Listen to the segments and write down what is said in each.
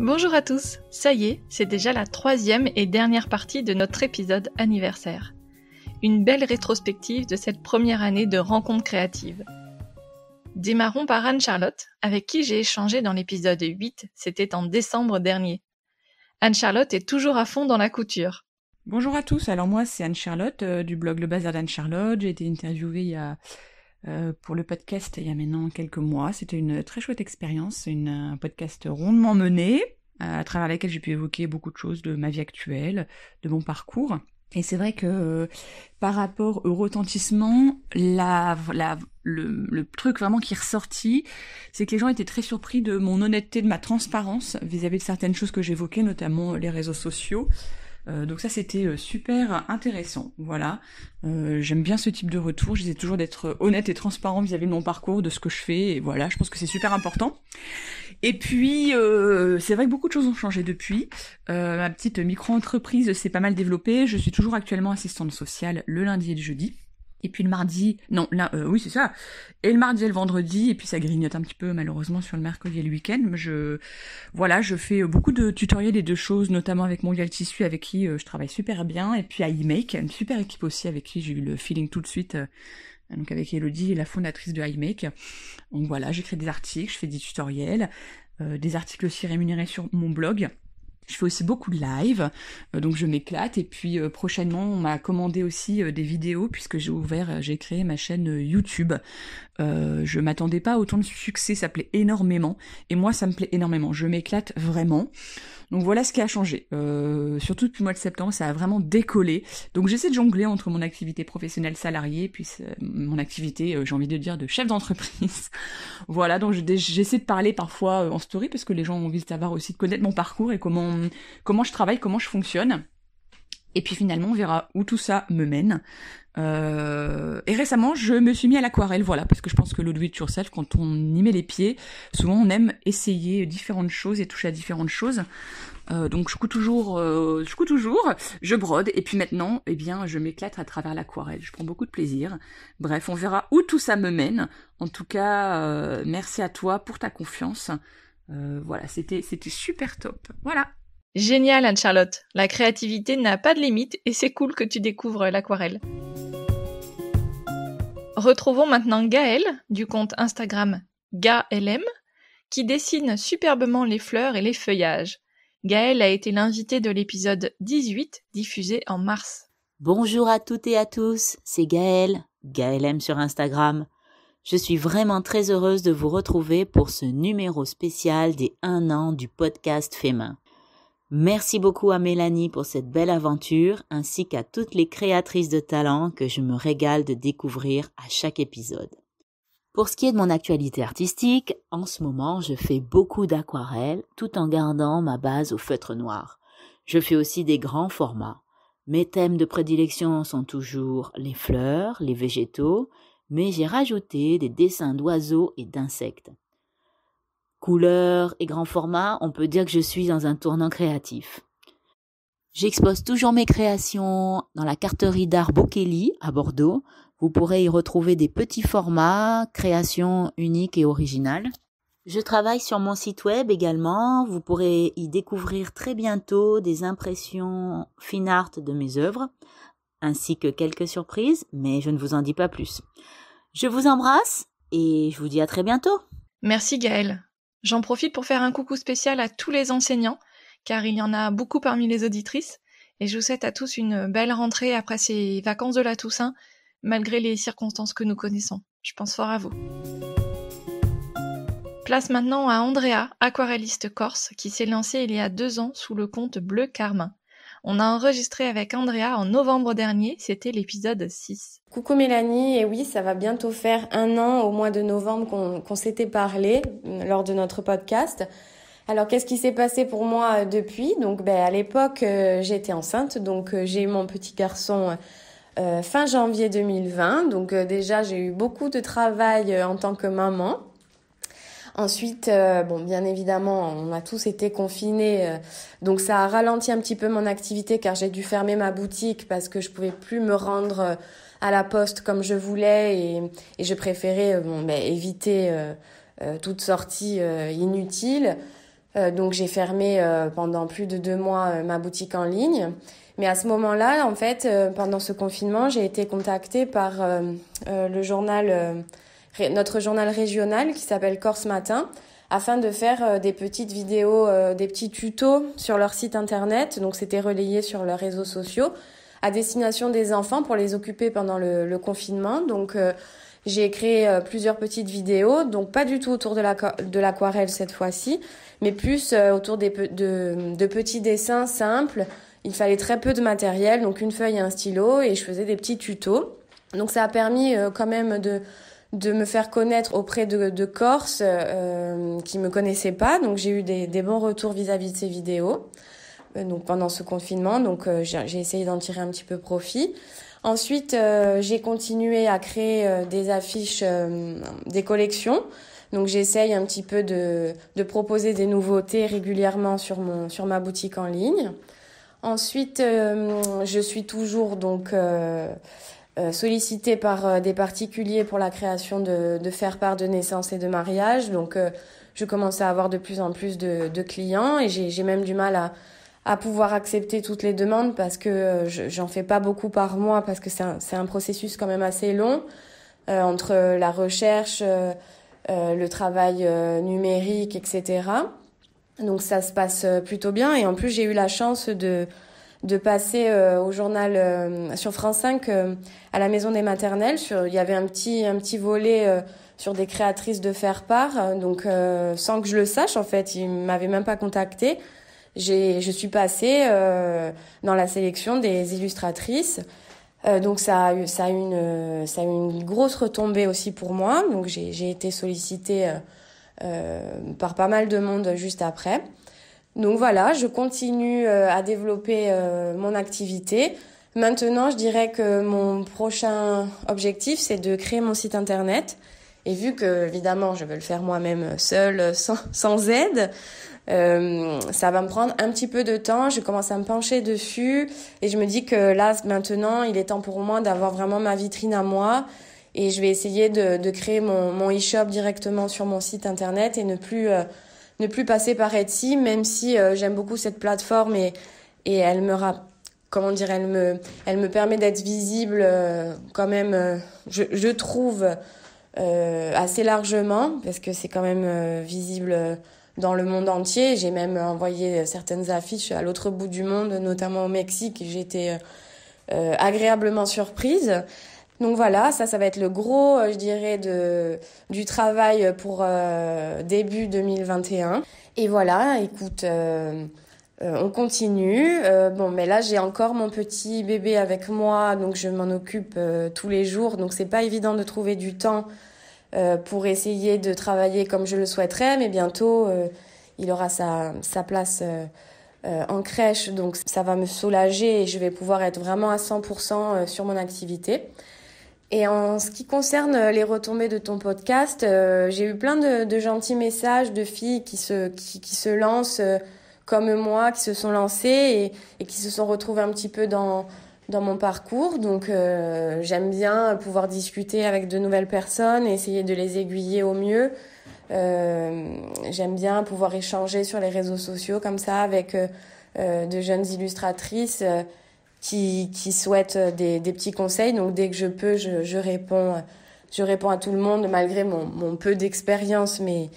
Bonjour à tous, ça y est, c'est déjà la 3e et dernière partie de notre épisode anniversaire. Une belle rétrospective de cette première année de rencontres créatives. Démarrons par Anne-Charlotte, avec qui j'ai échangé dans l'épisode 8, c'était en décembre dernier. Anne-Charlotte est toujours à fond dans la couture. Bonjour à tous, alors moi c'est Anne-Charlotte du blog Le Bazar d'Anne-Charlotte. J'ai été interviewée pour le podcast il y a maintenant quelques mois. C'était une très chouette expérience, un podcast rondement mené, à travers lequel j'ai pu évoquer beaucoup de choses de ma vie actuelle, de mon parcours. Et c'est vrai que par rapport au retentissement, le truc vraiment qui est ressorti, c'est que les gens étaient très surpris de mon honnêteté, de ma transparence vis-à-vis de certaines choses que j'évoquais, notamment les réseaux sociaux. Donc ça c'était super intéressant, voilà. J'aime bien ce type de retour, j'essaie toujours d'être honnête et transparent vis-à-vis de mon parcours, de ce que je fais, et voilà, je pense que c'est super important. Et puis c'est vrai que beaucoup de choses ont changé depuis. Ma petite micro-entreprise s'est pas mal développée, je suis toujours actuellement assistante sociale le lundi et le jeudi. Et puis le mardi, oui c'est ça, et le mardi et le vendredi, et puis ça grignote un petit peu malheureusement sur le mercredi et le week-end. Je fais beaucoup de tutoriels et de choses, notamment avec Mondial Tissu avec qui je travaille super bien, et puis à iMake, une super équipe aussi avec qui j'ai eu le feeling tout de suite, donc avec Elodie, la fondatrice de iMake. Donc voilà, j'écris des articles, je fais des tutoriels, des articles aussi rémunérés sur mon blog. Je fais aussi beaucoup de live, donc je m'éclate. Et puis prochainement, on m'a commandé aussi des vidéos puisque j'ai créé ma chaîne YouTube. Je m'attendais pas à autant de succès, ça plaît énormément. Et moi, ça me plaît énormément. Je m'éclate vraiment. Donc voilà ce qui a changé. Surtout depuis le mois de septembre, ça a vraiment décollé. Donc j'essaie de jongler entre mon activité professionnelle salariée puis mon activité, j'ai envie de dire, de chef d'entreprise. Voilà, donc j'essaie de parler parfois en story parce que les gens ont envie de savoir aussi, de connaître mon parcours et comment je travaille, comment je fonctionne. Et puis finalement, on verra où tout ça me mène. Et récemment, je me suis mis à l'aquarelle, voilà, parce que je pense que le do it yourself, quand on y met les pieds, souvent on aime essayer différentes choses et toucher à différentes choses. Donc je couds toujours, je brode, et puis maintenant, eh bien, je m'éclate à travers l'aquarelle. Je prends beaucoup de plaisir. Bref, on verra où tout ça me mène. En tout cas, merci à toi pour ta confiance. Voilà, c'était super top. Voilà. Génial Anne-Charlotte, la créativité n'a pas de limite et c'est cool que tu découvres l'aquarelle. Retrouvons maintenant Gaëlle, du compte Instagram GaLM, qui dessine superbement les fleurs et les feuillages. Gaëlle a été l'invitée de l'épisode 18, diffusé en mars. Bonjour à toutes et à tous, c'est Gaëlle, GaLM sur Instagram. Je suis vraiment très heureuse de vous retrouver pour ce numéro spécial des 1 an du podcast Fémin. Merci beaucoup à Mélanie pour cette belle aventure, ainsi qu'à toutes les créatrices de talent que je me régale de découvrir à chaque épisode. Pour ce qui est de mon actualité artistique, en ce moment, je fais beaucoup d'aquarelles tout en gardant ma base au feutre noir. Je fais aussi des grands formats. Mes thèmes de prédilection sont toujours les fleurs, les végétaux, mais j'ai rajouté des dessins d'oiseaux et d'insectes. Couleurs et grands formats, on peut dire que je suis dans un tournant créatif. J'expose toujours mes créations dans la carterie d'art Bockelli à Bordeaux. Vous pourrez y retrouver des petits formats, créations uniques et originales. Je travaille sur mon site web également. Vous pourrez y découvrir très bientôt des impressions fine art de mes œuvres, ainsi que quelques surprises, mais je ne vous en dis pas plus. Je vous embrasse et je vous dis à très bientôt. Merci Gaëlle. J'en profite pour faire un coucou spécial à tous les enseignants, car il y en a beaucoup parmi les auditrices, et je vous souhaite à tous une belle rentrée après ces vacances de la Toussaint, malgré les circonstances que nous connaissons. Je pense fort à vous. Place maintenant à Andrea, aquarelliste corse, qui s'est lancée il y a 2 ans sous le compte Bleu Carmin. On a enregistré avec Andrea en novembre dernier, c'était l'épisode 6. Coucou Mélanie, et oui, ça va bientôt faire 1 an au mois de novembre qu'on s'était parlé lors de notre podcast. Alors qu'est-ce qui s'est passé pour moi depuis ? Donc à l'époque, j'étais enceinte, donc j'ai eu mon petit garçon fin janvier 2020. Donc déjà, j'ai eu beaucoup de travail en tant que maman. Ensuite, bien évidemment, on a tous été confinés, donc ça a ralenti un petit peu mon activité car j'ai dû fermer ma boutique parce que je pouvais plus me rendre à la poste comme je voulais et je préférais éviter toute sortie inutile. Donc j'ai fermé pendant plus de 2 mois ma boutique en ligne. Mais à ce moment-là, en fait, pendant ce confinement, j'ai été contactée par le journal, notre journal régional qui s'appelle Corse Matin, afin de faire des petites vidéos, des petits tutos sur leur site internet. Donc c'était relayé sur leurs réseaux sociaux à destination des enfants pour les occuper pendant le confinement. Donc j'ai créé plusieurs petites vidéos, donc pas du tout autour de l'aquarelle cette fois-ci, mais plus autour de petits dessins simples. Il fallait très peu de matériel, donc une feuille et un stylo, et je faisais des petits tutos. Donc ça a permis quand même de me faire connaître auprès de Corses qui me connaissaient pas. Donc j'ai eu des bons retours vis-à-vis de ces vidéos. Donc pendant ce confinement, donc j'ai essayé d'en tirer un petit peu profit. Ensuite, j'ai continué à créer des affiches, des collections. Donc j'essaye un petit peu de proposer des nouveautés régulièrement sur ma boutique en ligne. Ensuite, je suis toujours donc sollicitée par des particuliers pour la création de faire-part de naissance et de mariage. Donc je commence à avoir de plus en plus de clients et j'ai même du mal à pouvoir accepter toutes les demandes parce que j'en fais pas beaucoup par mois parce que c'est un processus quand même assez long entre la recherche, le travail numérique, etc. Donc ça se passe plutôt bien et en plus j'ai eu la chance de passer au journal sur France 5 à la Maison des Maternelles. Il y avait un petit volet sur des créatrices de faire-part, donc sans que je le sache en fait, ils m'avaient même pas contactée. Je suis passée dans la sélection des illustratrices. Donc ça a eu une grosse retombée aussi pour moi. Donc j'ai été sollicitée par pas mal de monde juste après. Donc voilà, je continue à développer mon activité. Maintenant, je dirais que mon prochain objectif, c'est de créer mon site internet. Et vu que, évidemment, je veux le faire moi-même seule, sans aide, ça va me prendre un petit peu de temps. Je commence à me pencher dessus et je me dis que là, maintenant, il est temps pour moi d'avoir vraiment ma vitrine à moi. Et je vais essayer de créer mon e-shop directement sur mon site internet et ne plus passer par Etsy, même si j'aime beaucoup cette plateforme et elle me permet d'être visible quand même, je trouve, assez largement, parce que c'est quand même visible dans le monde entier. J'ai même envoyé certaines affiches à l'autre bout du monde, notamment au Mexique, et j'ai été agréablement surprise. Donc voilà, ça va être le gros, je dirais, du travail pour début 2021. Et voilà, écoute, on continue. Mais là, j'ai encore mon petit bébé avec moi, donc je m'en occupe tous les jours. Donc c'est pas évident de trouver du temps pour essayer de travailler comme je le souhaiterais. Mais bientôt, il aura sa place en crèche, donc ça va me soulager et je vais pouvoir être vraiment à 100% sur mon activité. Et en ce qui concerne les retombées de ton podcast, j'ai eu plein de gentils messages de filles qui se lancent comme moi, qui se sont lancées et qui se sont retrouvées un petit peu dans mon parcours. Donc j'aime bien pouvoir discuter avec de nouvelles personnes et essayer de les aiguiller au mieux. J'aime bien pouvoir échanger sur les réseaux sociaux comme ça avec de jeunes illustratrices qui souhaitent des petits conseils. Donc dès que je peux, je réponds à tout le monde malgré mon peu d'expérience, mais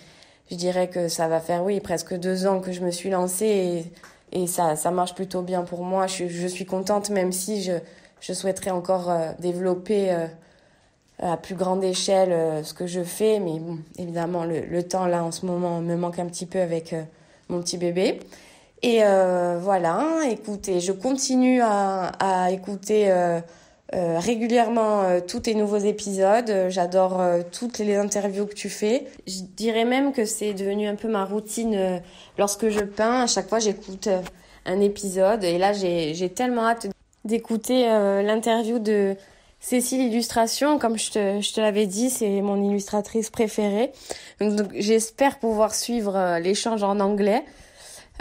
je dirais que ça va faire presque 2 ans que je me suis lancée et ça marche plutôt bien pour moi. Je suis contente, même si je souhaiterais encore développer à plus grande échelle ce que je fais, mais bon, évidemment le temps là en ce moment me manque un petit peu avec mon petit bébé. Et voilà, écoutez, je continue à écouter régulièrement tous tes nouveaux épisodes. J'adore toutes les interviews que tu fais. Je dirais même que c'est devenu un peu ma routine lorsque je peins. À chaque fois, j'écoute un épisode. Et là, j'ai tellement hâte d'écouter l'interview de Cécile Illustration. Comme je te l'avais dit, c'est mon illustratrice préférée. Donc j'espère pouvoir suivre l'échange en anglais.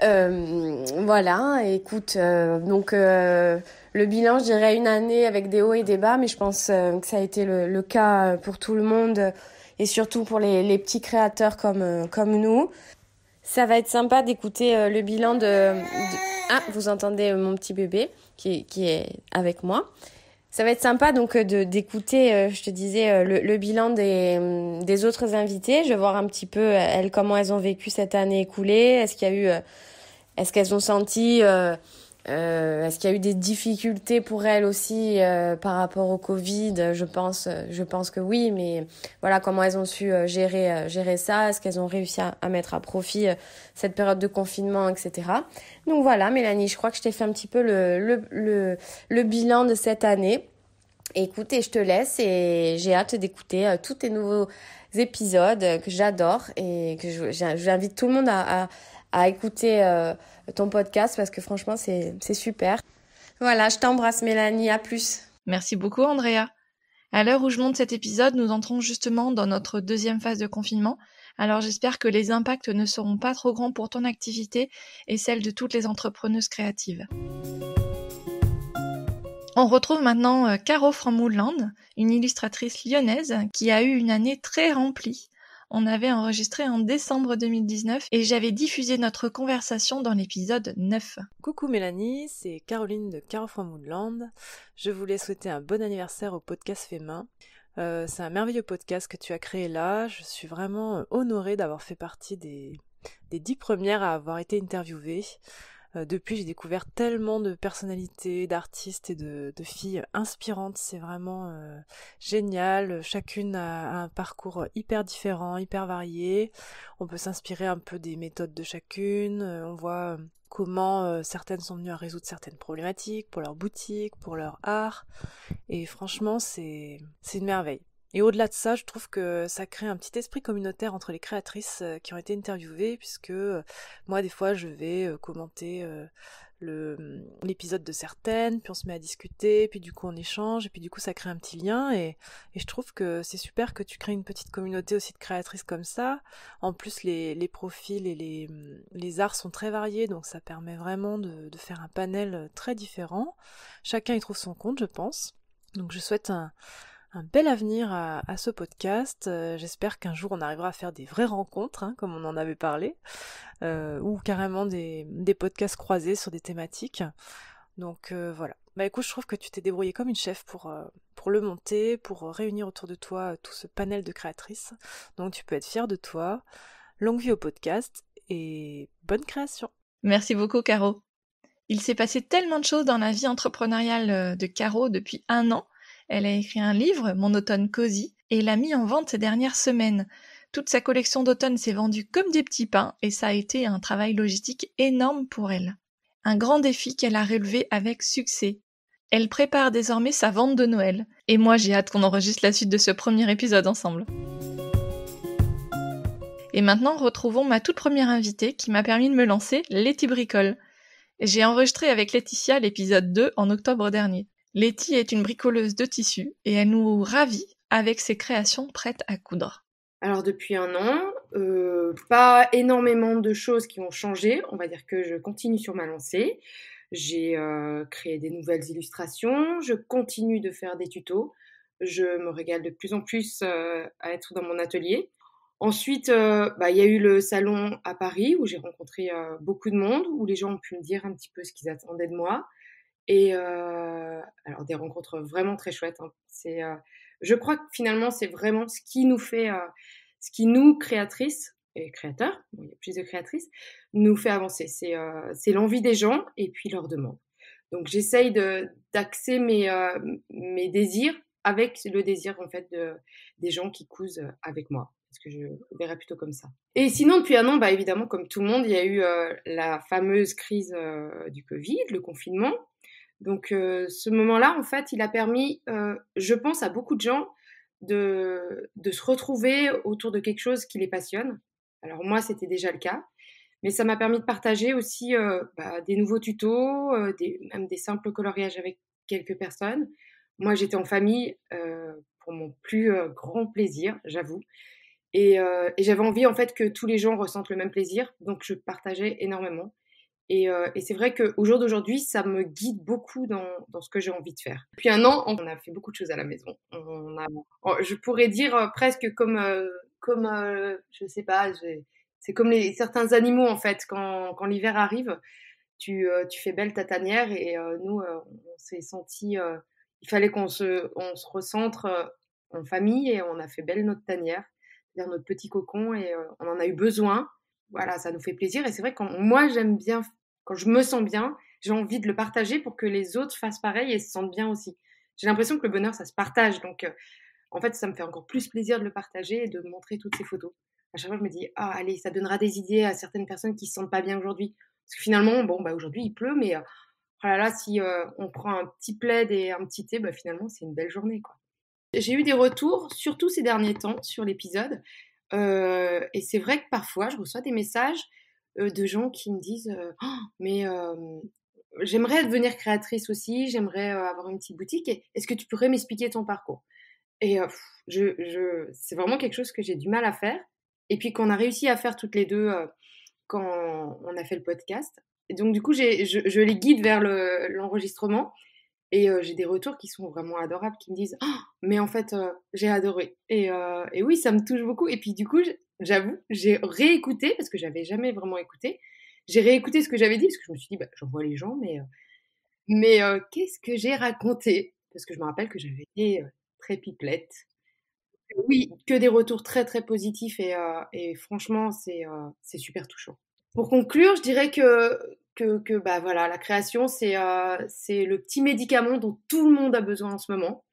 Voilà, écoute, le bilan, je dirais 1 année avec des hauts et des bas, mais je pense que ça a été le cas pour tout le monde et surtout pour les petits créateurs comme nous. Ça va être sympa d'écouter le bilan Ah, vous entendez mon petit bébé qui est avec moi. Ça va être sympa donc d'écouter, je te disais, le bilan des autres invités. Je vais voir un petit peu elles comment elles ont vécu cette année écoulée. Est-ce qu'elles ont senti, est-ce qu'il y a eu des difficultés pour elles aussi par rapport au Covid? Je pense que oui, mais voilà comment elles ont su gérer ça. Est-ce qu'elles ont réussi à mettre à profit cette période de confinement, etc. Donc voilà, Mélanie, je crois que je t'ai fait un petit peu le bilan de cette année. Écoute, et je te laisse et j'ai hâte d'écouter tous tes nouveaux épisodes que j'adore et que j'invite tout le monde à écouter ton podcast parce que franchement, c'est super. Voilà, je t'embrasse Mélanie, à plus. Merci beaucoup Andrea. À l'heure où je monte cet épisode, nous entrons justement dans notre deuxième phase de confinement, alors j'espère que les impacts ne seront pas trop grands pour ton activité et celle de toutes les entrepreneuses créatives. On retrouve maintenant Caro from Woodland, une illustratrice lyonnaise qui a eu une année très remplie. On avait enregistré en décembre 2019 et j'avais diffusé notre conversation dans l'épisode 9. Coucou Mélanie, c'est Caroline de Caro from Woodland. Je voulais souhaiter un bon anniversaire au podcast Fait Main. C'est un merveilleux podcast que tu as créé là. Je suis vraiment honorée d'avoir fait partie des 10 premières à avoir été interviewées. Depuis, j'ai découvert tellement de personnalités, d'artistes et de filles inspirantes. C'est vraiment génial. Chacune a un parcours hyper différent, hyper varié. On peut s'inspirer un peu des méthodes de chacune. On voit comment certaines sont venues à résoudre certaines problématiques pour leur boutique, pour leur art. Et franchement, c'est une merveille. Et au-delà de ça, je trouve que ça crée un petit esprit communautaire entre les créatrices qui ont été interviewées, puisque moi, des fois, je vais commenter l'épisode de certaines, puis on se met à discuter, puis du coup on échange, et puis du coup ça crée un petit lien, et je trouve que c'est super que tu crées une petite communauté aussi de créatrices comme ça. En plus, les profils et les arts sont très variés, donc ça permet vraiment de faire un panel très différent. Chacun y trouve son compte, je pense. Donc je souhaite un bel avenir à ce podcast. J'espère qu'un jour on arrivera à faire des vraies rencontres, comme on en avait parlé, ou carrément des podcasts croisés sur des thématiques. Donc voilà. Bah écoute, je trouve que tu t'es débrouillée comme une chef pour le monter, pour réunir autour de toi tout ce panel de créatrices. Donc tu peux être fière de toi. Longue vie au podcast et bonne création. Merci beaucoup Caro. Il s'est passé tellement de choses dans la vie entrepreneuriale de Caro depuis 1 an. Elle a écrit un livre, Mon automne cosy, et l'a mis en vente ces dernières semaines. Toute sa collection d'automne s'est vendue comme des petits pains, et ça a été un travail logistique énorme pour elle. Un grand défi qu'elle a relevé avec succès. Elle prépare désormais sa vente de Noël, et moi j'ai hâte qu'on enregistre la suite de ce premier épisode ensemble. Et maintenant, retrouvons ma toute première invitée qui m'a permis de me lancer, Letty Bricole. J'ai enregistré avec Laetitia l'épisode 2 en octobre dernier. Letty est une bricoleuse de tissus et elle nous ravit avec ses créations prêtes à coudre. Alors depuis 1 an, pas énormément de choses qui ont changé. On va dire que je continue sur ma lancée. J'ai créé des nouvelles illustrations. Je continue de faire des tutos. Je me régale de plus en plus à être dans mon atelier. Ensuite, y a eu le salon à Paris où j'ai rencontré beaucoup de monde, où les gens ont pu me dire un petit peu ce qu'ils attendaient de moi. Et alors des rencontres vraiment très chouettes. Je crois que finalement c'est vraiment ce qui nous fait, ce qui nous créatrices et créateurs, il y a plus de créatrices, nous fait avancer. C'est l'envie des gens et puis leur demande. Donc j'essaye d'axer mes désirs avec le désir en fait des gens qui cousent avec moi. Parce que je verrais plutôt comme ça. Et sinon, depuis 1 an, évidemment, comme tout le monde, il y a eu la fameuse crise du Covid, le confinement. Donc ce moment-là, en fait, il a permis, je pense, à beaucoup de gens de se retrouver autour de quelque chose qui les passionne. Alors moi, c'était déjà le cas. Mais ça m'a permis de partager aussi des nouveaux tutos, même des simples coloriages avec quelques personnes. Moi, j'étais en famille pour mon plus grand plaisir, j'avoue. Et j'avais envie, en fait, que tous les gens ressentent le même plaisir. Donc, je partageais énormément. Et c'est vrai qu'au jour d'aujourd'hui, ça me guide beaucoup dans ce que j'ai envie de faire. Depuis 1 an, on a fait beaucoup de choses à la maison. Je pourrais dire presque comme je sais pas, C'est comme certains animaux, en fait, quand l'hiver arrive, tu fais belle ta tanière et nous, on s'est senti, il fallait qu'on se recentre en famille et on a fait belle notre tanière, c'est-à-dire notre petit cocon et on en a eu besoin. Voilà, ça nous fait plaisir et c'est vrai que moi j'aime bien, quand je me sens bien, j'ai envie de le partager pour que les autres fassent pareil et se sentent bien aussi. J'ai l'impression que le bonheur, ça se partage, donc en fait, ça me fait encore plus plaisir de le partager et de montrer toutes ces photos. À chaque fois, je me dis: «Ah allez, ça donnera des idées à certaines personnes qui se sentent pas bien aujourd'hui». Parce que finalement, bon, bah, aujourd'hui, il pleut, mais oh là là, si, on prend un petit plaid et un petit thé, bah, finalement, c'est une belle journée, quoi. J'ai eu des retours, surtout ces derniers temps, sur l'épisode, et c'est vrai que parfois, je reçois des messages, de gens qui me disent, «Oh mais j'aimerais devenir créatrice aussi, j'aimerais, avoir une petite boutique et est-ce que tu pourrais m'expliquer ton parcours?» Et c'est vraiment quelque chose que j'ai du mal à faire et puis qu'on a réussi à faire toutes les 2 quand on a fait le podcast et donc du coup, je les guide vers l'enregistrement et j'ai des retours qui sont vraiment adorables, qui me disent: «Oh, mais en fait, j'ai adoré» et oui, ça me touche beaucoup et puis du coup, j'avoue, j'ai réécouté parce que j'avais jamais vraiment écouté. J'ai réécouté ce que j'avais dit parce que je me suis dit: «Bah, j'envoie les gens, mais qu'est-ce que j'ai raconté?» Parce que je me rappelle que j'avais été, très pipelette. Oui, que des retours très, très positifs et franchement, c'est super touchant. Pour conclure, je dirais que bah, voilà, la création, c'est le petit médicament dont tout le monde a besoin en ce moment.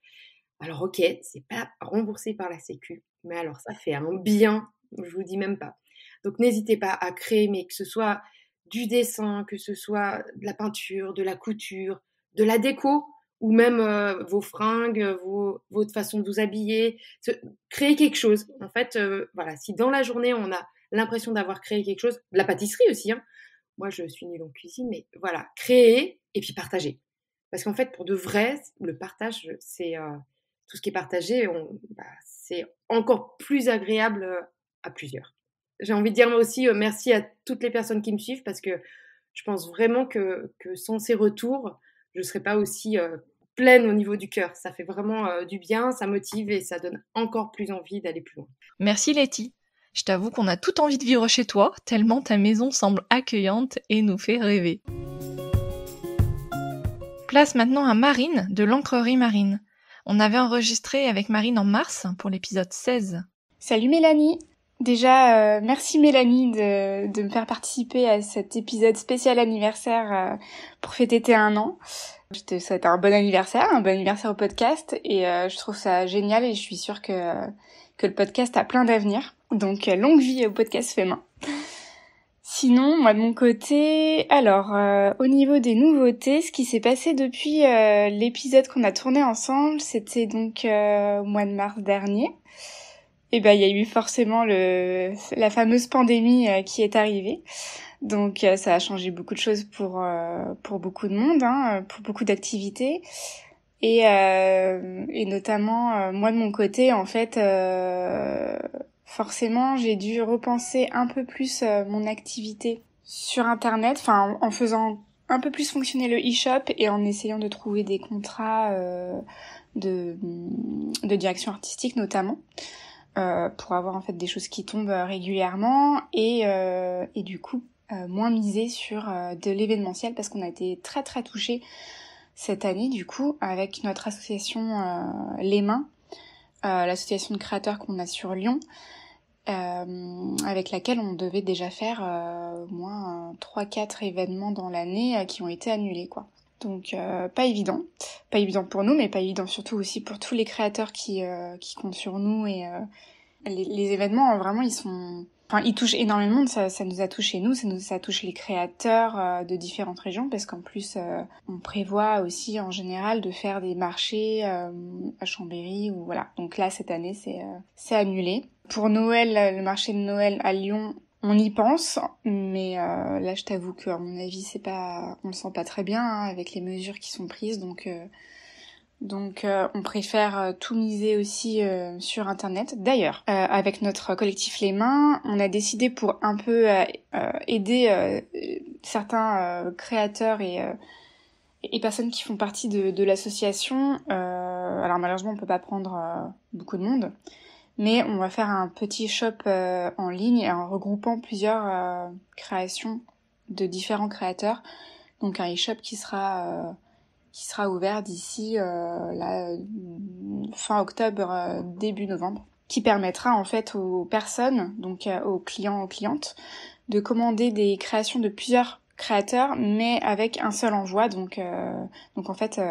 Alors OK, c'est pas remboursé par la sécu, mais alors ça fait un bien, je vous dis même pas. Donc n'hésitez pas à créer, mais que ce soit du dessin, que ce soit de la peinture, de la couture, de la déco ou même, vos fringues, votre façon de vous habiller. Créer quelque chose. En fait, voilà, si dans la journée, on a l'impression d'avoir créé quelque chose, de la pâtisserie aussi, hein. Moi, je suis nulle en cuisine, mais voilà, créer et puis partager. Parce qu'en fait, pour de vrai, le partage, c'est, tout ce qui est partagé, bah, c'est encore plus agréable à plusieurs. J'ai envie de dire moi aussi merci à toutes les personnes qui me suivent parce que je pense vraiment que sans ces retours, je ne serais pas aussi pleine au niveau du cœur. Ça fait vraiment du bien, ça motive et ça donne encore plus envie d'aller plus loin. Merci Letty. Je t'avoue qu'on a tout envie de vivre chez toi, tellement ta maison semble accueillante et nous fait rêver. Place maintenant à Marine de l'Encrerie Marine. On avait enregistré avec Marine en mars pour l'épisode 16. Salut Mélanie. Déjà, merci Mélanie de me faire participer à cet épisode spécial anniversaire pour fêter tes 1 an. Je te souhaite un bon anniversaire au podcast et je trouve ça génial et je suis sûre que le podcast a plein d'avenir. Donc longue vie au podcast fait main. Sinon, moi de mon côté, alors au niveau des nouveautés, ce qui s'est passé depuis l'épisode qu'on a tourné ensemble, c'était donc au mois de mars dernier. Et ben il y a eu forcément la fameuse pandémie qui est arrivée. Donc ça a changé beaucoup de choses pour beaucoup de monde, hein, pour beaucoup d'activités. Et notamment moi de mon côté, en fait, forcément j'ai dû repenser un peu plus mon activité sur internet, enfin en faisant un peu plus fonctionner le e-shop et en essayant de trouver des contrats de direction artistique notamment. Pour avoir en fait des choses qui tombent régulièrement et du coup moins miser sur de l'événementiel parce qu'on a été très très touchés cette année du coup avec notre association Les Mains, l'association de créateurs qu'on a sur Lyon, avec laquelle on devait déjà faire au moins 3-4 événements dans l'année qui ont été annulés quoi. Donc pas évident pour nous, mais pas évident surtout aussi pour tous les créateurs qui comptent sur nous et les événements vraiment ils touchent énormément de ça nous a touché nous, ça touche les créateurs de différentes régions parce qu'en plus on prévoit aussi en général de faire des marchés à Chambéry ou voilà. Donc là cette année c'est annulé. Pour Noël, le marché de Noël à Lyon, on y pense, mais là je t'avoue que à mon avis on le sent pas très bien hein, avec les mesures qui sont prises, donc on préfère tout miser aussi sur internet. D'ailleurs, avec notre collectif Les Mains, on a décidé pour un peu aider certains créateurs et personnes qui font partie de l'association. Alors malheureusement on peut pas prendre beaucoup de monde. Mais on va faire un petit shop en ligne en regroupant plusieurs créations de différents créateurs. Donc un e-shop qui sera ouvert d'ici fin octobre, début novembre, qui permettra en fait aux personnes, donc aux clients, aux clientes, de commander des créations de plusieurs créateurs, mais avec un seul envoi. Donc en fait,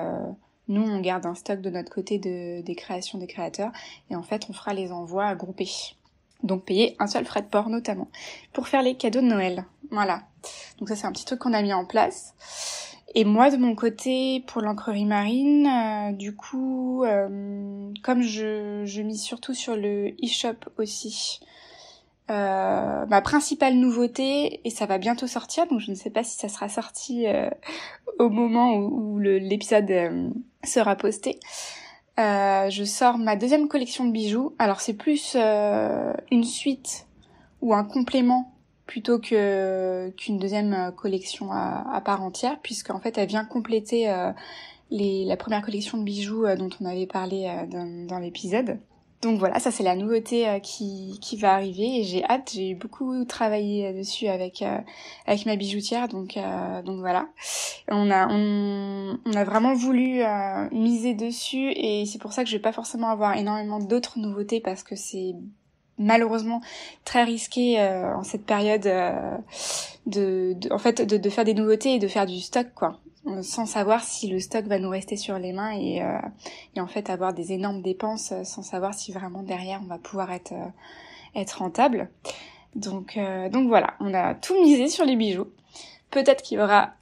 nous on garde un stock de notre côté des créations des créateurs, et en fait on fera les envois groupés. Donc payer un seul frais de port notamment, pour faire les cadeaux de Noël. Voilà. Donc ça c'est un petit truc qu'on a mis en place. Et moi de mon côté, pour l'encrerie marine, du coup, comme je mise surtout sur le e-shop aussi, ma principale nouveauté, et ça va bientôt sortir, donc je ne sais pas si ça sera sorti au moment où l'épisode sera posté, je sors ma deuxième collection de bijoux. Alors c'est plus une suite ou un complément plutôt qu'une deuxième collection à part entière, puisqu'en fait elle vient compléter la première collection de bijoux dont on avait parlé dans l'épisode. Donc voilà, ça c'est la nouveauté qui va arriver, et j'ai hâte. J'ai beaucoup travaillé dessus avec ma bijoutière, donc voilà. On a vraiment voulu miser dessus, et c'est pour ça que je vais pas forcément avoir énormément d'autres nouveautés, parce que c'est malheureusement très risqué en cette période de faire des nouveautés et de faire du stock, quoi, sans savoir si le stock va nous rester sur les mains, et en fait avoir des énormes dépenses sans savoir si vraiment derrière on va pouvoir être rentable. Donc voilà, on a tout misé sur les bijoux. Peut-être qu'il y aura,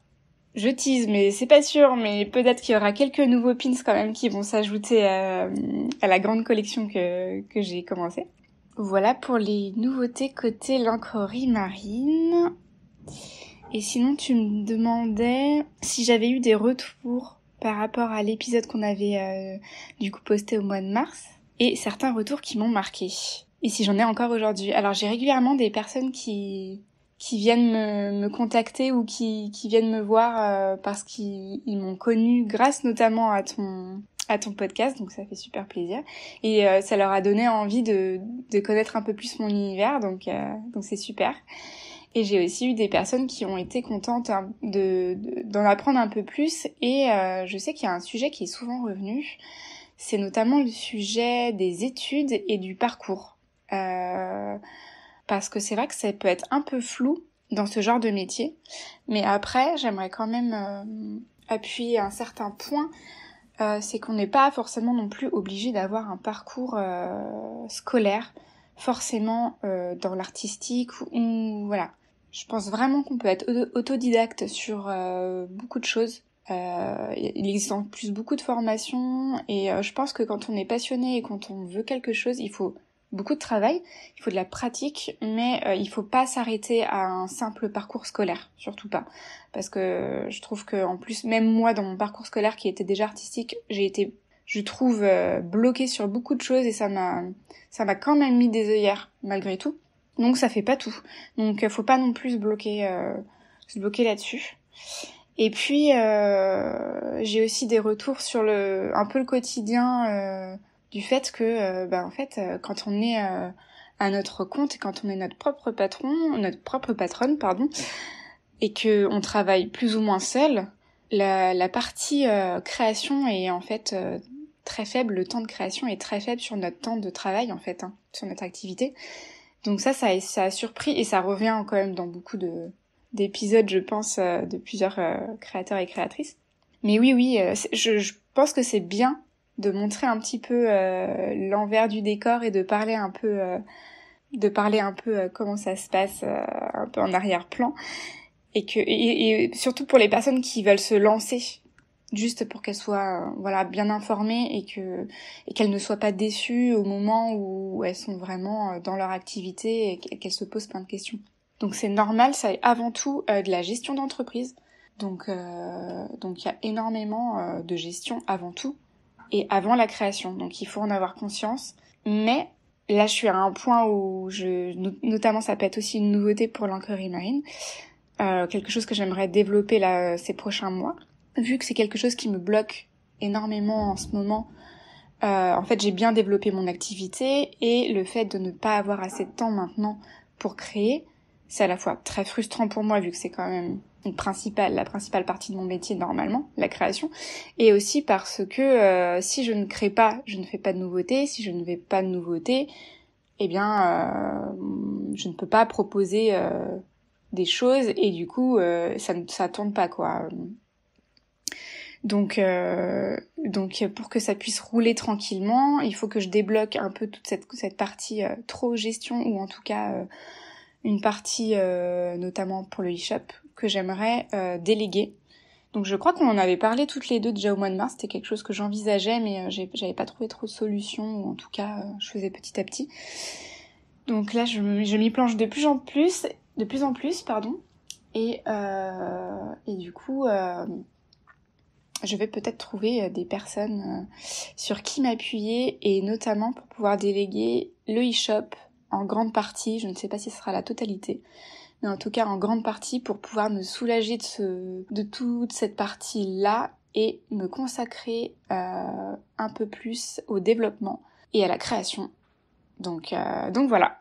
je tease mais c'est pas sûr, mais peut-être qu'il y aura quelques nouveaux pins quand même qui vont s'ajouter à la grande collection que j'ai commencée. Voilà pour les nouveautés côté l'encrerie marine. Et sinon, tu me demandais si j'avais eu des retours par rapport à l'épisode qu'on avait du coup posté au mois de mars, et certains retours qui m'ont marqué. Et si j'en ai encore aujourd'hui. Alors j'ai régulièrement des personnes qui viennent me contacter, ou qui viennent me voir parce qu'ils m'ont connue grâce notamment à ton podcast, donc ça fait super plaisir, et ça leur a donné envie de connaître un peu plus mon univers, donc c'est super. Et j'ai aussi eu des personnes qui ont été contentes d'en apprendre un peu plus, et je sais qu'il y a un sujet qui est souvent revenu, c'est notamment le sujet des études et du parcours, parce que c'est vrai que ça peut être un peu flou dans ce genre de métier, mais après j'aimerais quand même appuyer un certain point. C'est qu'on n'est pas forcément non plus obligé d'avoir un parcours scolaire, forcément dans l'artistique, ou voilà. Je pense vraiment qu'on peut être autodidacte sur beaucoup de choses. Il existe en plus beaucoup de formations, et je pense que quand on est passionné et quand on veut quelque chose, il faut beaucoup de travail, il faut de la pratique, mais il faut pas s'arrêter à un simple parcours scolaire, surtout pas. Parce que je trouve que en plus, même moi dans mon parcours scolaire qui était déjà artistique, j'ai été, je trouve, bloquée sur beaucoup de choses, et ça m'a quand même mis des œillères malgré tout. Donc ça fait pas tout. Donc faut pas non plus se bloquer là-dessus. Et puis j'ai aussi des retours sur un peu le quotidien du fait que en fait quand on est à notre compte, et quand on est notre propre patronne, et que on travaille plus ou moins seul, la partie création est en fait très faible. Le temps de création est très faible sur notre temps de travail, en fait, sur notre activité. Donc ça a surpris, et ça revient quand même dans beaucoup d'épisodes, je pense, de plusieurs créateurs et créatrices. Mais oui, je pense que c'est bien de montrer un petit peu l'envers du décor, et de parler un peu comment ça se passe un peu en arrière-plan, et surtout pour les personnes qui veulent se lancer, juste pour qu'elles soient bien informées, et qu'elles ne soient pas déçues au moment où elles sont vraiment dans leur activité, et qu'elles se posent plein de questions. Donc c'est normal, ça est avant tout de la gestion d'entreprise. Donc il y a énormément de gestion avant tout, et avant la création. Donc il faut en avoir conscience. Mais là, je suis à un point où notamment ça peut être aussi une nouveauté pour l'encrerie marine, quelque chose que j'aimerais développer là ces prochains mois, vu que c'est quelque chose qui me bloque énormément en ce moment, en fait, j'ai bien développé mon activité et le fait de ne pas avoir assez de temps maintenant pour créer, c'est à la fois très frustrant pour moi vu que c'est quand même la principale partie de mon métier normalement, la création, et aussi parce que si je ne crée pas, je ne fais pas de nouveautés, si je ne fais pas de nouveautés, eh bien je ne peux pas proposer des choses et du coup ça tourne pas quoi. Donc pour que ça puisse rouler tranquillement, il faut que je débloque un peu toute cette partie trop gestion, ou en tout cas une partie notamment pour le e-shop que j'aimerais déléguer. Donc je crois qu'on en avait parlé toutes les deux déjà au mois de mars, c'était quelque chose que j'envisageais mais j'avais pas trouvé trop de solutions, ou en tout cas je faisais petit à petit. Donc là je m'y plonge de plus en plus, et du coup je vais peut-être trouver des personnes sur qui m'appuyer, et notamment pour pouvoir déléguer le e-shop en grande partie, je ne sais pas si ce sera la totalité, mais en tout cas en grande partie pour pouvoir me soulager de toute cette partie-là et me consacrer un peu plus au développement et à la création. Donc voilà.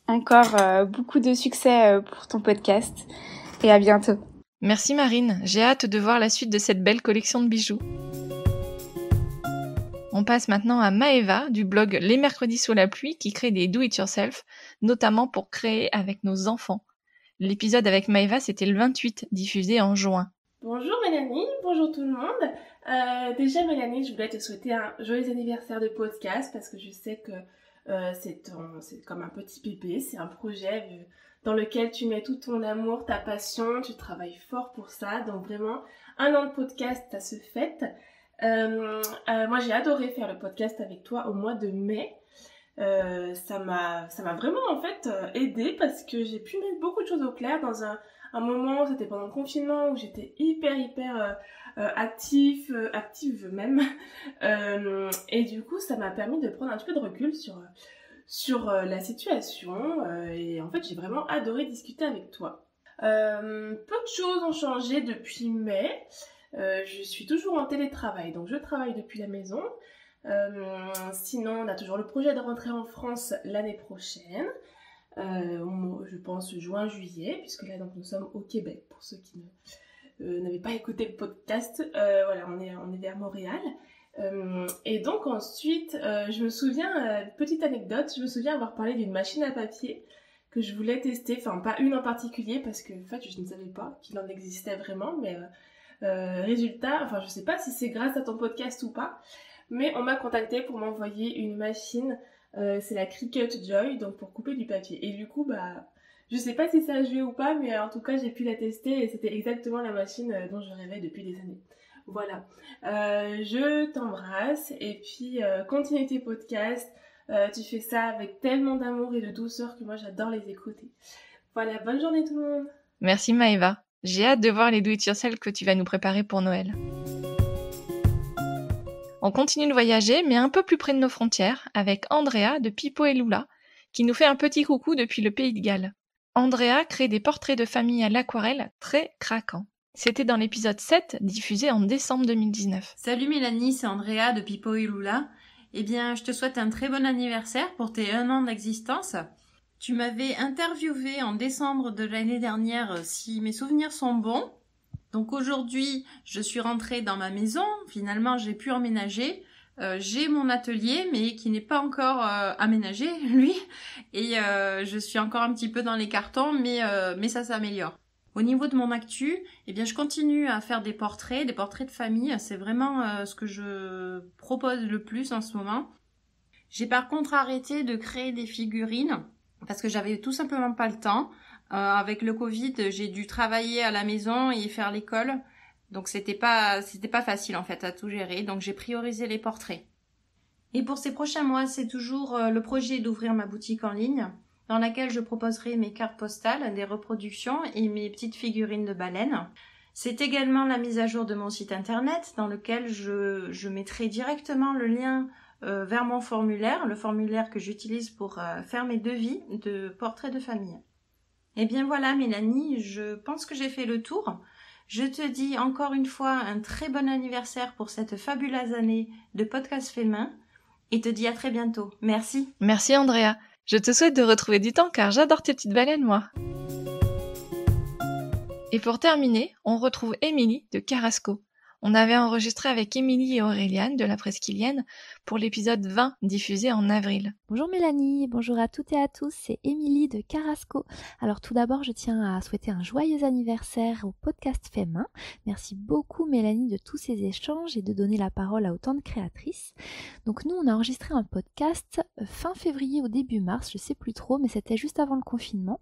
Encore beaucoup de succès pour ton podcast et à bientôt. Merci Marine, j'ai hâte de voir la suite de cette belle collection de bijoux. On passe maintenant à Maëva du blog Les Mercredis sous la pluie qui crée des do-it-yourself, notamment pour créer avec nos enfants. L'épisode avec Maëva, c'était le 28, diffusé en juin. Bonjour Mélanie, bonjour tout le monde. Déjà Mélanie, je voulais te souhaiter un joyeux anniversaire de podcast parce que je sais que c'est comme un petit bébé, c'est un projet dans lequel tu mets tout ton amour, ta passion, tu travailles fort pour ça, donc vraiment 1 an de podcast, ça se fête. Moi j'ai adoré faire le podcast avec toi au mois de mai. Ça m'a vraiment en fait aidé parce que j'ai pu mettre beaucoup de choses au clair dans un moment, c'était pendant le confinement où j'étais hyper active même, et du coup ça m'a permis de prendre un petit peu de recul sur la situation, et en fait j'ai vraiment adoré discuter avec toi. Peu de choses ont changé depuis mai. Je suis toujours en télétravail, donc je travaille depuis la maison. Sinon on a toujours le projet de rentrer en France l'année prochaine, je pense juin-juillet, puisque là donc nous sommes au Québec pour ceux qui n'avaient pas écouté le podcast. Voilà, on est vers Montréal. Et donc ensuite, je me souviens, petite anecdote, je me souviens avoir parlé d'une machine à papier que je voulais tester, enfin pas une en particulier parce que en fait je ne savais pas qu'il en existait vraiment, mais résultat, enfin je sais pas si c'est grâce à ton podcast ou pas, mais on m'a contacté pour m'envoyer une machine, c'est la Cricut Joy, donc pour couper du papier, et du coup je sais pas si ça a joué ou pas, mais en tout cas j'ai pu la tester et c'était exactement la machine dont je rêvais depuis des années. Voilà, je t'embrasse et puis continue tes podcasts, tu fais ça avec tellement d'amour et de douceur que moi j'adore les écouter. Voilà, bonne journée tout le monde. Merci Maëva, j'ai hâte de voir les do-it-yourself que tu vas nous préparer pour Noël. On continue de voyager, mais un peu plus près de nos frontières, avec Andrea de Pipo et Lula, qui nous fait un petit coucou depuis le Pays de Galles. Andrea crée des portraits de famille à l'aquarelle très craquants. C'était dans l'épisode 7, diffusé en décembre 2019. Salut Mélanie, c'est Andrea de Pipo et Lula. Eh bien, je te souhaite un très bon anniversaire pour tes 1 an d'existence. Tu m'avais interviewé en décembre de l'année dernière, si mes souvenirs sont bons. Donc aujourd'hui, je suis rentrée dans ma maison. Finalement, j'ai pu emménager. J'ai mon atelier, mais qui n'est pas encore aménagé, lui. Et je suis encore un petit peu dans les cartons, mais ça s'améliore. Au niveau de mon actu, eh bien, je continue à faire des portraits de famille. C'est vraiment ce que je propose le plus en ce moment. J'ai par contre arrêté de créer des figurines parce que j'avais tout simplement pas le temps. Avec le Covid, j'ai dû travailler à la maison et faire l'école. Donc c'était pas facile en fait à tout gérer. Donc j'ai priorisé les portraits. Et pour ces prochains mois, c'est toujours le projet d'ouvrir ma boutique en ligne dans laquelle je proposerai mes cartes postales, des reproductions et mes petites figurines de baleines. C'est également la mise à jour de mon site internet dans lequel je mettrai directement le lien vers mon formulaire, le formulaire que j'utilise pour faire mes devis de portraits de famille. Eh bien voilà Mélanie, je pense que j'ai fait le tour. Je te dis encore une fois un très bon anniversaire pour cette fabuleuse année de podcast fait main et te dis à très bientôt. Merci. Merci Andrea. Je te souhaite de retrouver du temps car j'adore tes petites baleines, moi. Et pour terminer, on retrouve Émilie de Carrasco. On avait enregistré avec Émilie et Auréliane de la Presqu'îlienne pour l'épisode 20 diffusé en avril. Bonjour Mélanie, bonjour à toutes et à tous, c'est Émilie de Carrasco. Alors tout d'abord, je tiens à souhaiter un joyeux anniversaire au podcast Fait Main. Merci beaucoup Mélanie de tous ces échanges et de donner la parole à autant de créatrices. Donc nous, on a enregistré un podcast fin février ou début mars, je sais plus trop, mais c'était juste avant le confinement.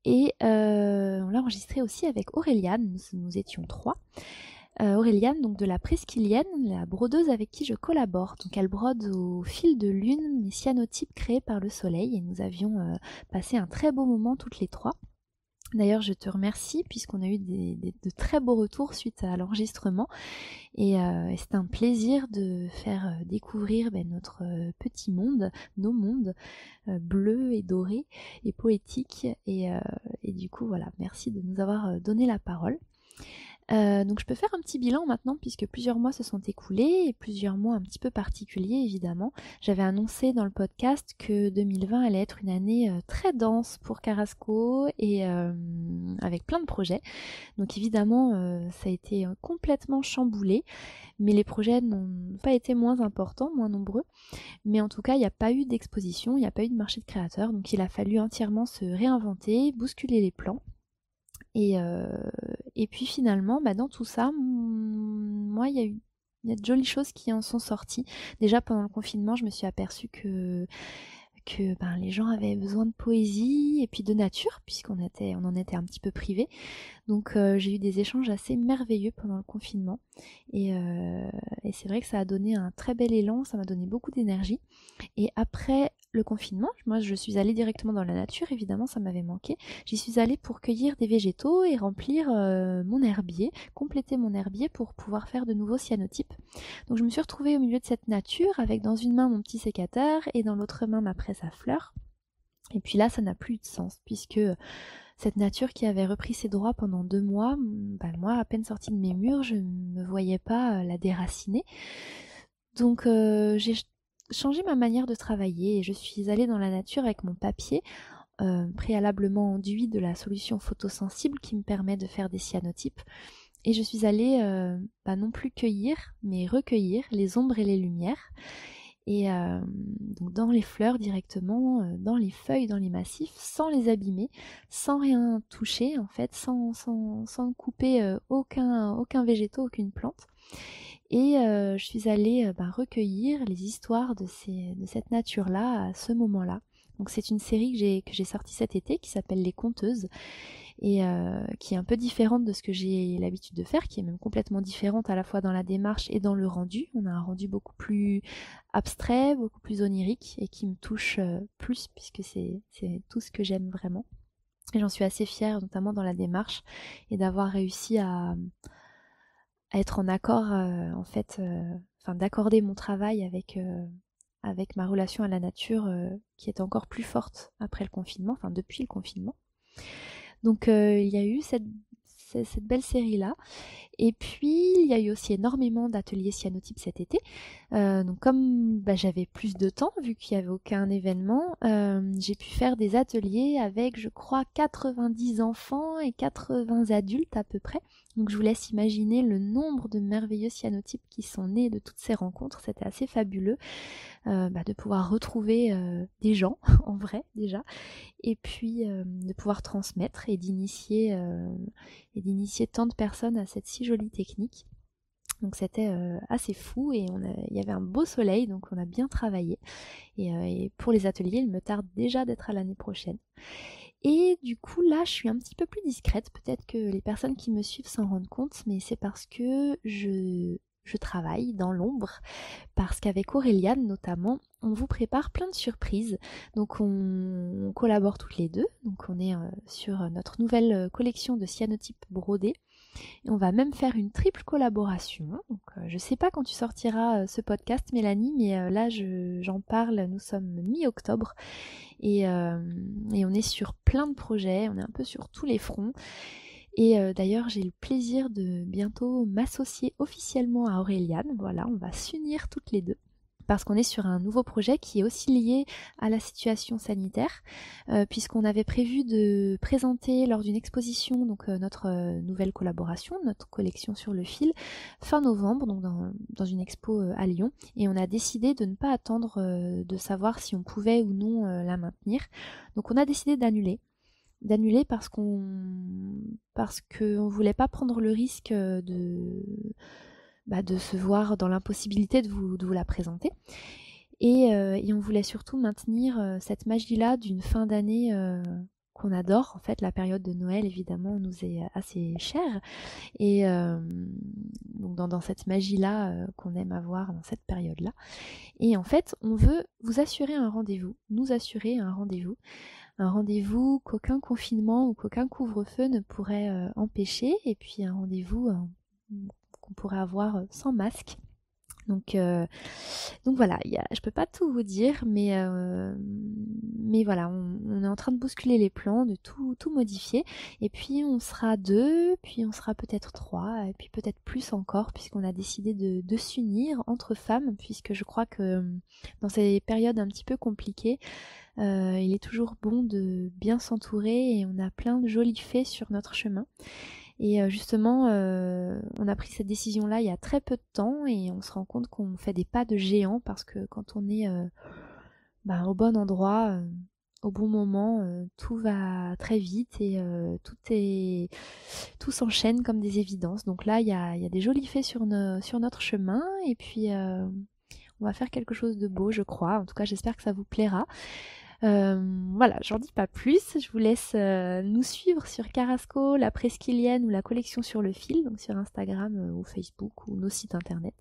Et on l'a enregistré aussi avec Auréliane, nous étions 3. Auréliane, donc de la Presqu'îlienne, la brodeuse avec qui je collabore. Donc elle brode au fil de lune mes cyanotypes créés par le soleil et nous avions passé un très beau moment toutes les 3. D'ailleurs, je te remercie puisqu'on a eu de très beaux retours suite à l'enregistrement et c'était un plaisir de faire découvrir notre petit monde, nos mondes bleus et dorés et poétiques et du coup voilà, merci de nous avoir donné la parole. Donc je peux faire un petit bilan maintenant puisque plusieurs mois se sont écoulés et plusieurs mois un petit peu particuliers évidemment. J'avais annoncé dans le podcast que 2020 allait être une année très dense pour Carrasco et avec plein de projets. Donc évidemment ça a été complètement chamboulé, mais les projets n'ont pas été moins importants, moins nombreux. Mais en tout cas il n'y a pas eu d'exposition, il n'y a pas eu de marché de créateurs, donc il a fallu entièrement se réinventer, bousculer les plans. Et puis finalement, dans tout ça, moi, il y a de jolies choses qui en sont sorties. Déjà, pendant le confinement, je me suis aperçue que les gens avaient besoin de poésie et puis de nature, puisqu'on en était un petit peu privés. Donc j'ai eu des échanges assez merveilleux pendant le confinement. Et c'est vrai que ça a donné un très bel élan, ça m'a donné beaucoup d'énergie. Et après le confinement, moi je suis allée directement dans la nature, évidemment ça m'avait manqué. J'y suis allée pour cueillir des végétaux et remplir mon herbier, compléter mon herbier pour pouvoir faire de nouveaux cyanotypes. Donc je me suis retrouvée au milieu de cette nature avec dans une main mon petit sécateur et dans l'autre main ma presse à fleurs. Et puis là ça n'a plus de sens puisque cette nature qui avait repris ses droits pendant 2 mois, moi à peine sortie de mes murs, je ne me voyais pas la déraciner. Donc j'ai changé ma manière de travailler et je suis allée dans la nature avec mon papier préalablement enduit de la solution photosensible qui me permet de faire des cyanotypes. Et je suis allée non plus cueillir, mais recueillir les ombres et les lumières. Et donc dans les fleurs directement, dans les feuilles, dans les massifs, sans les abîmer, sans rien toucher en fait, sans couper aucun végétau, aucune plante. Et je suis allée recueillir les histoires de cette nature-là à ce moment-là. Donc c'est une série que j'ai sortie cet été qui s'appelle Les Conteuses et qui est un peu différente de ce que j'ai l'habitude de faire, qui est même complètement différente à la fois dans la démarche et dans le rendu. On a un rendu beaucoup plus abstrait, beaucoup plus onirique et qui me touche plus puisque c'est tout ce que j'aime vraiment. Et j'en suis assez fière, notamment dans la démarche et d'avoir réussi à être en accord, d'accorder mon travail avec ma relation à la nature qui est encore plus forte après le confinement, depuis le confinement. Donc il y a eu cette belle série-là. Et puis il y a eu aussi énormément d'ateliers cyanotypes cet été. Donc comme j'avais plus de temps, vu qu'il n'y avait aucun événement, j'ai pu faire des ateliers avec, je crois, 90 enfants et 80 adultes à peu près. Donc je vous laisse imaginer le nombre de merveilleux cyanotypes qui sont nés de toutes ces rencontres. C'était assez fabuleux de pouvoir retrouver des gens en vrai déjà, et puis de pouvoir transmettre et d'initier tant de personnes à cette si jolie technique. Donc c'était assez fou et il y avait un beau soleil, donc on a bien travaillé. Et pour les ateliers, il me tarde déjà d'être à l'année prochaine. Et du coup, là, je suis un petit peu plus discrète. Peut-être que les personnes qui me suivent s'en rendent compte, mais c'est parce que je travaille dans l'ombre, parce qu'avec Auréliane notamment, on vous prépare plein de surprises. Donc on collabore toutes les deux. Donc on est sur notre nouvelle collection de cyanotypes brodés. Et on va même faire une triple collaboration. Donc je sais pas quand tu sortiras ce podcast, Mélanie, mais là j'en parle, nous sommes mi-octobre. Et on est sur plein de projets, on est un peu sur tous les fronts. Et d'ailleurs, j'ai le plaisir de bientôt m'associer officiellement à Auréliane. Voilà, on va s'unir toutes les deux. Parce qu'on est sur un nouveau projet qui est aussi lié à la situation sanitaire, puisqu'on avait prévu de présenter lors d'une exposition donc notre nouvelle collaboration, notre collection sur le fil, fin novembre, donc dans une expo à Lyon, et on a décidé de ne pas attendre de savoir si on pouvait ou non la maintenir. Donc on a décidé d'annuler parce qu'on voulait pas prendre le risque de se voir dans l'impossibilité de vous la présenter. Et on voulait surtout maintenir cette magie-là d'une fin d'année qu'on adore. En fait, la période de Noël, évidemment, nous est assez chère. Et donc dans cette magie-là qu'on aime avoir dans cette période-là. Et en fait, on veut vous assurer un rendez-vous, nous assurer un rendez-vous qu'aucun confinement ou qu'aucun couvre-feu ne pourrait empêcher. Et puis un rendez-vous qu'on pourrait avoir sans masque. Donc voilà, je peux pas tout vous dire, mais voilà, on est en train de bousculer les plans, de tout modifier, et puis on sera 2, puis on sera peut-être 3, et puis peut-être plus encore, puisqu'on a décidé de s'unir entre femmes, puisque je crois que dans ces périodes un petit peu compliquées, il est toujours bon de bien s'entourer, et on a plein de jolis faits sur notre chemin. Et justement, on a pris cette décision-là il y a très peu de temps et on se rend compte qu'on fait des pas de géant parce que quand on est au bon endroit, au bon moment, tout va très vite et tout s'enchaîne comme des évidences. Donc là, il y a des jolis faits sur notre chemin et puis on va faire quelque chose de beau, je crois. En tout cas, j'espère que ça vous plaira. Voilà, j'en dis pas plus, je vous laisse nous suivre sur Carrasco, la Presqu'îlienne ou la collection sur le fil, donc sur Instagram ou Facebook ou nos sites internet.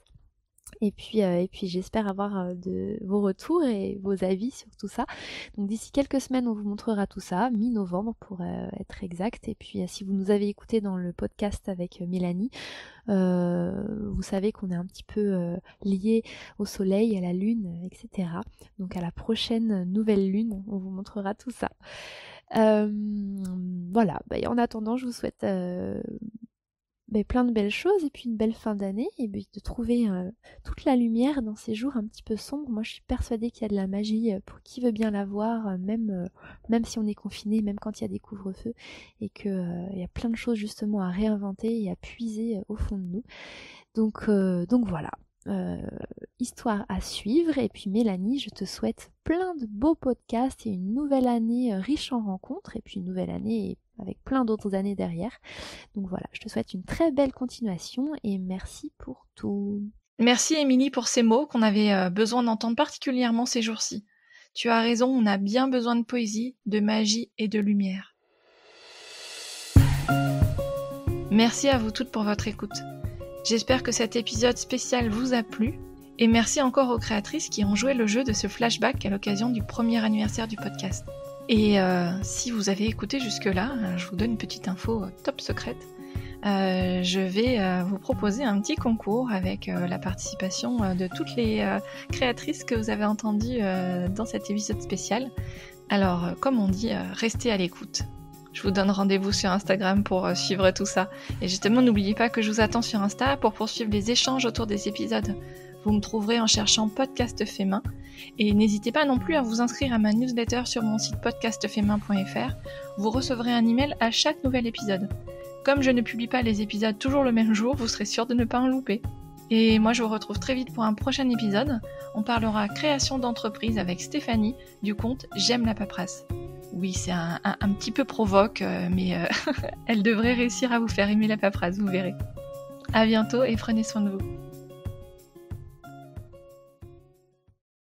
Et puis j'espère avoir de vos retours et vos avis sur tout ça. Donc d'ici quelques semaines, on vous montrera tout ça, mi-novembre pour être exact. Et puis si vous nous avez écouté dans le podcast avec Mélanie, vous savez qu'on est un petit peu liés au soleil, à la lune, etc. Donc à la prochaine nouvelle lune, on vous montrera tout ça. Voilà, en attendant, je vous souhaite plein de belles choses et puis une belle fin d'année et puis de trouver toute la lumière dans ces jours un petit peu sombres. Moi je suis persuadée qu'il y a de la magie pour qui veut bien la voir, même si on est confiné, même quand il y a des couvre-feux et qu'il y a plein de choses justement à réinventer et à puiser au fond de nous. Donc voilà. Histoire à suivre et puis Mélanie, je te souhaite plein de beaux podcasts et une nouvelle année riche en rencontres et puis une nouvelle année avec plein d'autres années derrière. Donc voilà, je te souhaite une très belle continuation et merci pour tout. Merci Émilie pour ces mots qu'on avait besoin d'entendre particulièrement ces jours-ci. Tu as raison, on a bien besoin de poésie, de magie et de lumière. Merci à vous toutes pour votre écoute. J'espère que cet épisode spécial vous a plu et merci encore aux créatrices qui ont joué le jeu de ce flashback à l'occasion du premier anniversaire du podcast. Et si vous avez écouté jusque-là, je vous donne une petite info top secrète. Je vais vous proposer un petit concours avec la participation de toutes les créatrices que vous avez entendues dans cet épisode spécial. Alors, comme on dit, restez à l'écoute. Je vous donne rendez-vous sur Instagram pour suivre tout ça. Et justement, n'oubliez pas que je vous attends sur Insta pour poursuivre les échanges autour des épisodes. Vous me trouverez en cherchant Podcast Fait Main. Et n'hésitez pas non plus à vous inscrire à ma newsletter sur mon site podcastfaitmain.fr. Vous recevrez un email à chaque nouvel épisode. Comme je ne publie pas les épisodes toujours le même jour, vous serez sûr de ne pas en louper. Et moi, je vous retrouve très vite pour un prochain épisode. On parlera création d'entreprise avec Stéphanie du compte J'aime la paperasse. Oui, c'est un petit peu provoque, mais elle devrait réussir à vous faire aimer la paperasse, vous verrez. À bientôt et prenez soin de vous.